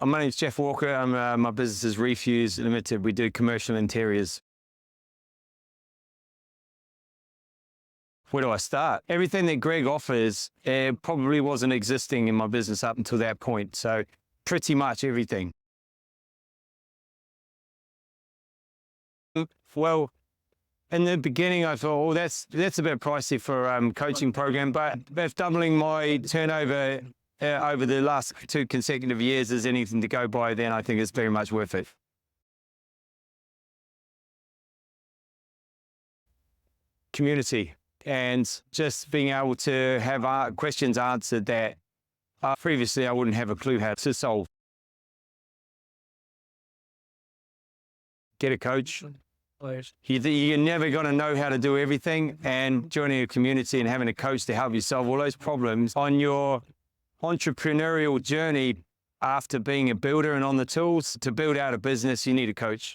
My name's Geoff Walker. My business is Refuse Limited. We do commercial interiors. Where do I start? Everything that Greg offers probably wasn't existing in my business up until that point. So pretty much everything. Well, in the beginning, I thought, oh, that's a bit pricey for a coaching program, but if doubling my turnover over the last 2 consecutive years is anything to go by, then I think it's very much worth it. Community, and just being able to have questions answered that previously I wouldn't have a clue how to solve. Get a coach. You're never going to know how to do everything, and joining a community and having a coach to help you solve all those problems on your entrepreneurial journey after being a builder and on the tools to build out a business, you need a coach.